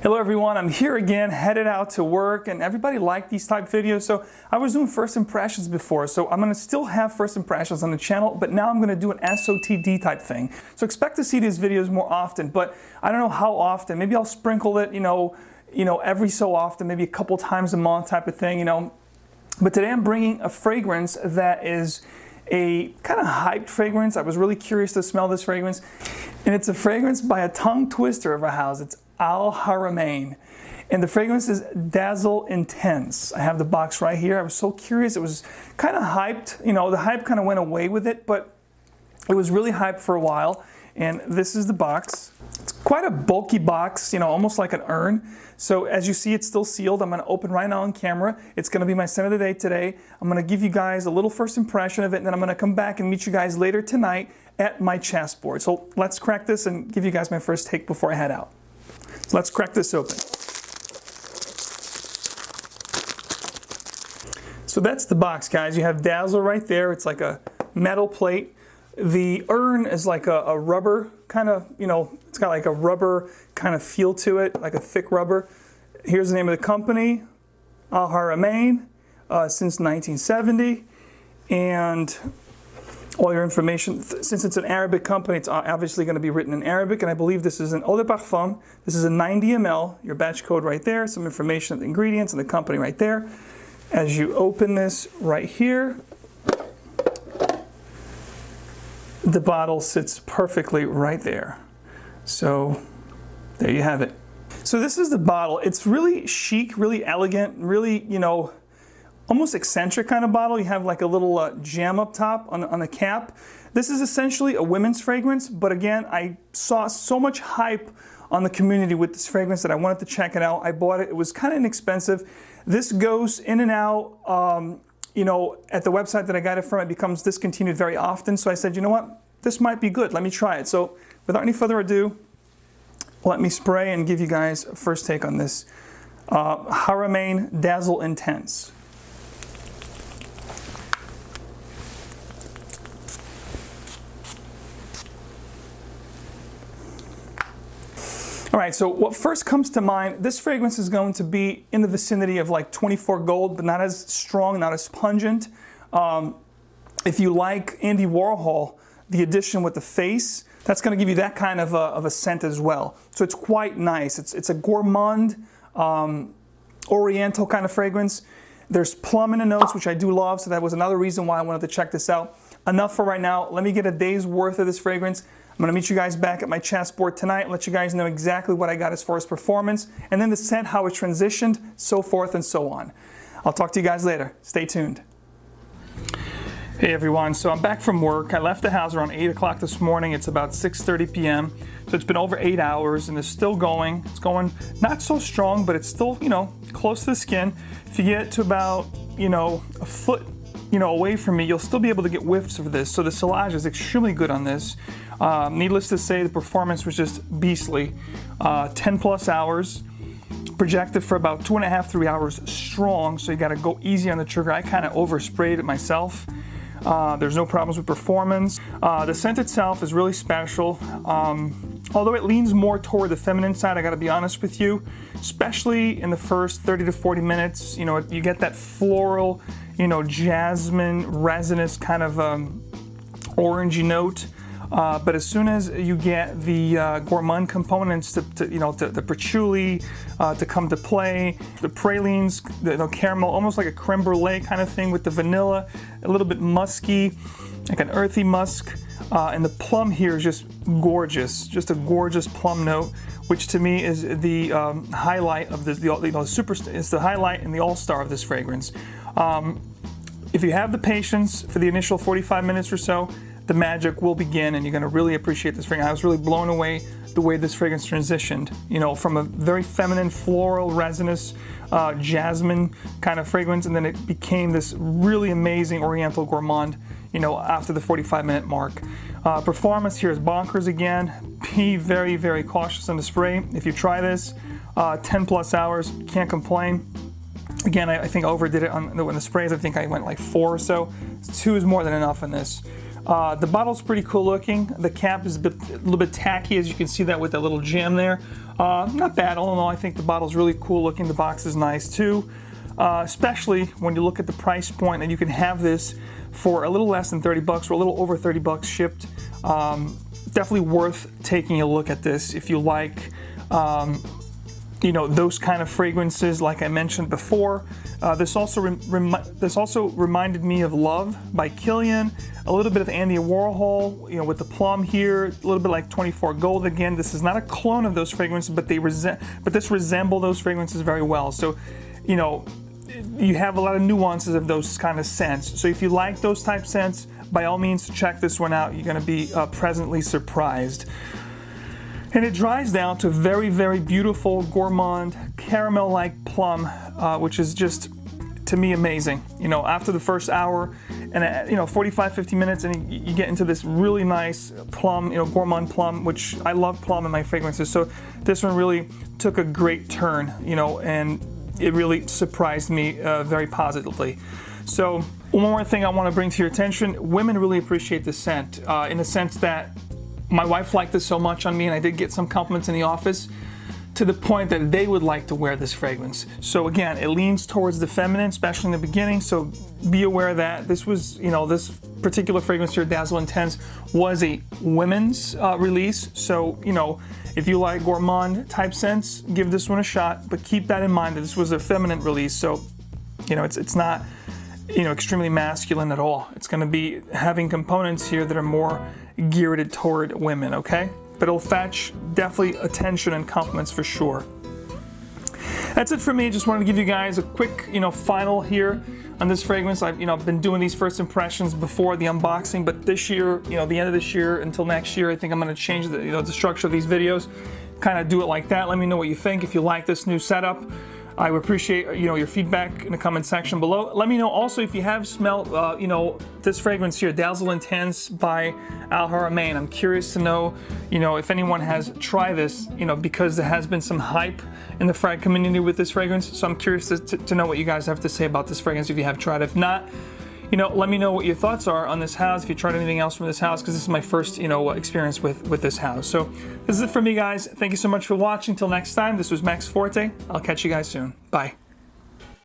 Hello everyone, I'm here again, headed out to work, and everybody liked these type videos, so I was doing first impressions before, so I'm going to still have first impressions on the channel, but now I'm going to do an SOTD type thing. So expect to see these videos more often, but I don't know how often. Maybe I'll sprinkle it, every so often, maybe a couple times a month type of thing, But today I'm bringing a fragrance that is a kind of hyped fragrance. I was really curious to smell this fragrance, and it's a fragrance by a tongue twister of a house. It's Haramain, and the fragrance is Dazzle Intense. I have the box right here. I was so curious. It was kind of hyped. The hype kind of went away with it, but it was really hyped for a while. And this is the box. It's quite a bulky box, almost like an urn. So as you see, it's still sealed. I'm going to open right now on camera. It's going to be my scent of the day today. I'm going to give you guys a little first impression of it, and then I'm going to come back and meet you guys later tonight at my chessboard. So let's crack this and give you guys my first take before I head out. So let's crack this open. So that's the box, guys. You have Dazzle right there. It's like a metal plate. The urn is like a rubber kind of, it's got like a rubber kind of feel to it, like a thick rubber. Here's the name of the company, Haramain, since 1970. And all your information, since it's an Arabic company, it's obviously going to be written in Arabic, and I believe this is an eau de parfum. This is a 90 ml, your batch code right there, some information of the ingredients and the company right there. As you open this right here, the bottle sits perfectly right there. So there you have it. So this is the bottle. It's really chic, really elegant, really, almost eccentric kind of bottle. You have like a little gem up top on the cap. This is essentially a women's fragrance, but again, I saw so much hype on the community with this fragrance that I wanted to check it out. I bought it. It was kind of inexpensive. This goes in and out, at the website that I got it from. It becomes discontinued very often. So I said, you know what? This might be good. Let me try it. So without any further ado, let me spray and give you guys a first take on this Haramain Dazzle Intense. All right, so what first comes to mind, this fragrance is going to be in the vicinity of like 24 gold, but not as strong, not as pungent. If you like Andy Warhol, the edition with the face, that's going to give you that kind of a scent as well. So it's quite nice. It's a gourmand, oriental kind of fragrance. There's plum in the notes, which I do love, so that was another reason why I wanted to check this out. Enough for right now. Let me get a day's worth of this fragrance. I'm going to meet you guys back at my chessboard tonight and let you guys know exactly what I got as far as performance, and then the scent, how it transitioned, so forth and so on. I'll talk to you guys later. Stay tuned. Hey everyone, so I'm back from work. I left the house around 8 o'clock this morning. It's about 6:30 p.m. So it's been over 8 hours and it's still going. It's going not so strong, but it's still, close to the skin. If you get to about, a foot, away from me, you'll still be able to get whiffs of this. So the sillage is extremely good on this. Needless to say, the performance was just beastly. 10 plus hours, projected for about 2.5, 3 hours strong. So you got to go easy on the trigger. I kind of oversprayed it myself. There's no problems with performance. The scent itself is really special. Although it leans more toward the feminine side, I gotta be honest with you, especially in the first 30 to 40 minutes, you get that floral, jasmine, resinous kind of orangey note. But as soon as you get the gourmand components the patchouli to come to play, the pralines, the caramel, almost like a creme brulee kind of thing with the vanilla, a little bit musky, like an earthy musk, and the plum here is just gorgeous, just a gorgeous plum note, which to me is the highlight of this. It's the highlight and the all-star of this fragrance. If you have the patience for the initial 45 minutes or so, the magic will begin, and you're going to really appreciate this fragrance. I was really blown away the way this fragrance transitioned, from a very feminine, floral, resinous, jasmine kind of fragrance, and then it became this really amazing oriental gourmand, after the 45-minute mark. Performance here is bonkers again. Be very, very cautious on the spray. If you try this, 10 plus hours, can't complain. Again, I think I overdid it on the sprays. I think I went like 4 or so. 2 is more than enough in this. The bottle's pretty cool looking. The cap is a little bit tacky, as you can see that with that little gem there. Not bad, all in all. I think the bottle's really cool looking. The box is nice too, especially when you look at the price point, and you can have this for a little less than 30 bucks or a little over 30 bucks shipped. Definitely worth taking a look at this if you like you know, those kind of fragrances like I mentioned before. This also reminded me of Love by Kilian, a little bit of Andy Warhol, you know, with the plum here, a little bit like 24 Gold. Again, this is not a clone of those fragrances, but this resemble those fragrances very well. So, you know, you have a lot of nuances of those kind of scents. So if you like those type scents, by all means check this one out. You're going to be pleasantly surprised. And it dries down to very, very beautiful, gourmand, caramel-like plum, which is just, to me, amazing. You know, after the first hour and, you know, 45, 50 minutes, and you get into this really nice plum, you know, gourmand plum, which I love plum in my fragrances. So this one really took a great turn, you know, and it really surprised me very positively. So one more thing I want to bring to your attention. Women really appreciate this scent in the sense that my wife liked this so much on me, and I did get some compliments in the office to the point that they would like to wear this fragrance. So again, it leans towards the feminine, especially in the beginning, so be aware that this was, you know, this particular fragrance here, Dazzle Intense, was a women's release. So, you know, if you like gourmand type scents, give this one a shot, but keep that in mind that this was a feminine release. So, you know, it's not, you know, extremely masculine at all. It's going to be having components here that are more geared toward women, okay? But it'll fetch definitely attention and compliments for sure. That's it for me. Just wanted to give you guys a quick, you know, final here on this fragrance. I've been doing these first impressions before the unboxing, but this year, you know, the end of this year until next year, I think I'm going to change the, you know, the structure of these videos, kind of do it like that. Let me know what you think. If you like this new setup, I would appreciate, you know, your feedback in the comment section below. Let me know also if you have smelled, you know, this fragrance here, Dazzle Intense by Haramain. I'm curious to know, you know, if anyone has tried this, you know, because there has been some hype in the frag community with this fragrance. So I'm curious to know what you guys have to say about this fragrance if you have tried. If not, you know, let me know what your thoughts are on this house, if you tried anything else from this house, because this is my first, you know, experience with this house. So this is it for me, guys. Thank you so much for watching. Till next time, this was Max Forte. I'll catch you guys soon. Bye.